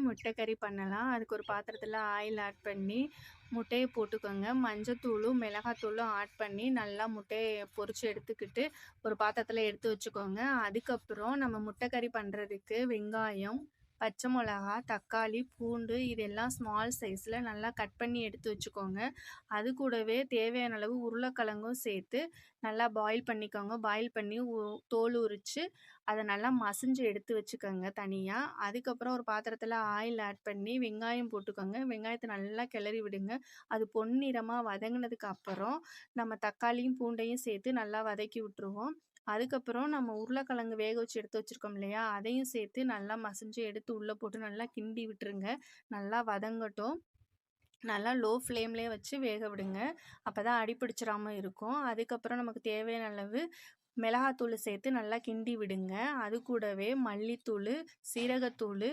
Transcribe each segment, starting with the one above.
முட்டை கறி பண்ணலாம். அதுக்கு ஒரு பாத்திரத்தில ஆயில் ஆட் பண்ணி, முட்டைய போட்டுக்கோங்க. மஞ்சத்தூளும், மிளகாத்தூளும் ஆட் பண்ணி நல்லா முட்டைய பொரிச்சு எடுத்துக்கிட்டு, ஒரு பாத்திரத்தில எடுத்து வச்சுக்கோங்க. அதுக்கப்புறம் நம்ம முட்டை கறி பண்ணுறதுக்கு வெங்காயம், பச்சை மிளகா, தக்காளி, பூண்டு இதெல்லாம் ஸ்மால் சைஸில நல்லா கட் பண்ணி எடுத்து வச்சுக்கோங்க. அது கூடவே தேவையான அளவு உருளைக்கிழங்கும் சேர்த்து நல்லா பாயில் பண்ணிக்கோங்க. பாயில் பண்ணி தோல் உரிச்சு அத நல்லா மசிஞ்சு எடுத்து வச்சுக்கோங்க தனியா. அதுக்கப்புறம் ஒரு பாத்திரத்தில ஆயில் ஆட் பண்ணி வெங்காயம் போட்டுக்கோங்க. வெங்காயத்த நல்லா கிளறி விடுங்க. அது பொன்னிறமா வதங்குனதுக்கு அப்புறம், நம்ம தக்காளியும், பூண்டையும் சேர்த்து நல்லா வதக்கி விட்டுருவோம். அதுக்கப்புறம் நம்ம உருளைக்கிழங்கு வேக வச்சு எடுத்து வச்சிருக்கோம் இல்லையா? அதையும் சேர்த்து நல்லா மசிஞ்சு எடுத்து உள்ள போட்டு நல்லா கிண்டி விட்டுருங்க. நல்லா வதங்கட்டும். நல்லா லோ ஃப்ளேம்லயே வச்சு வேக விடுங்க. அப்பதான் அடி பிடிச்சிராம இருக்கும். அதுக்கப்புறம் நமக்கு தேவையான அளவு மிளகாத்தூளு சேர்த்து நல்லா கிண்டி விடுங்க. அது கூடவே மல்லித்தூளு, சீரகத்தூளு,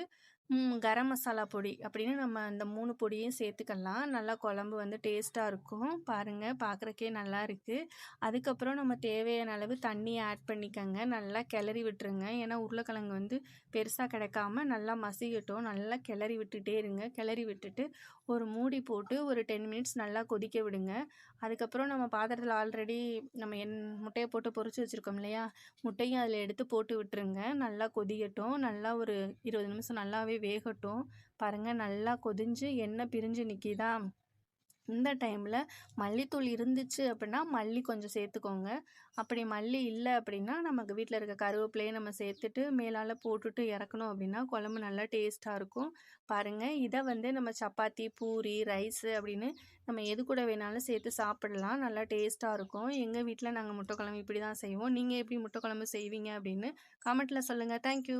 கரம் மசாலா பொடி அப்படின்னு நம்ம அந்த 3 பொடியும் சேர்த்துக்கலாம். நல்லா குழம்பு வந்து டேஸ்ட்டா இருக்கும். பாருங்க பார்க்குறக்கே நல்லாருக்கு. அதுக்கப்புறம் நம்ம தேவையான அளவு தண்ணி ஆட் பண்ணிக்கங்க. நல்லா கிளறி விட்டுருங்க. ஏன்னா உருளைக்கிழங்கு வந்து பெருசா கிடக்காம நல்லா மசியட்டும். நல்லா கிளறி விட்டுட்டே இருங்க. கிளறி விட்டுட்டு ஒரு மூடி போட்டு ஒரு 10 மினிட்ஸ் நல்லா கொதிக்க விடுங்க. அதுக்கப்புறம் நம்ம பாத்திரத்தில ஆல்ரெடி நம்ம முட்டைய போட்டு பொரிச்சு வச்சுருக்கோம் இல்லையா? முட்டையும் அதில எடுத்து போட்டு விட்டுருங்க. நல்லா கொதிக்கட்டும். நல்லா ஒரு 20 நிமிஷம் நல்லாவே வேகட்டும். பாருங்க நல்லா கொதிஞ்சு எண்ணெய் பிரிஞ்சு நிக்கிதா? இந்த டைமில் மல்லித்தூள் இருந்துச்சு அப்படின்னா மல்லி கொஞ்சம் சேர்த்துக்கோங்க. அப்படி மல்லி இல்லை அப்படின்னா நமக்கு வீட்டில் இருக்க கருவேப்பிலையே நம்ம சேர்த்துட்டு மேலால் போட்டுட்டு இறக்கணும் அப்படின்னா குழம்பு நல்லா டேஸ்ட்டாக இருக்கும். பாருங்கள் இதை வந்து நம்ம சப்பாத்தி, பூரி, ரைஸு அப்படின்னு நம்ம எது கூட வேணாலும் சேர்த்து சாப்பிடலாம். நல்லா டேஸ்ட்டாக இருக்கும். எங்கள் வீட்டில் நாங்கள் முட்டை குழம்பு இப்படி தான் செய்வோம். நீங்கள் எப்படி முட்டை குழம்பு செய்வீங்க அப்படின்னு கமெண்ட்டில் சொல்லுங்கள். தேங்க்யூ.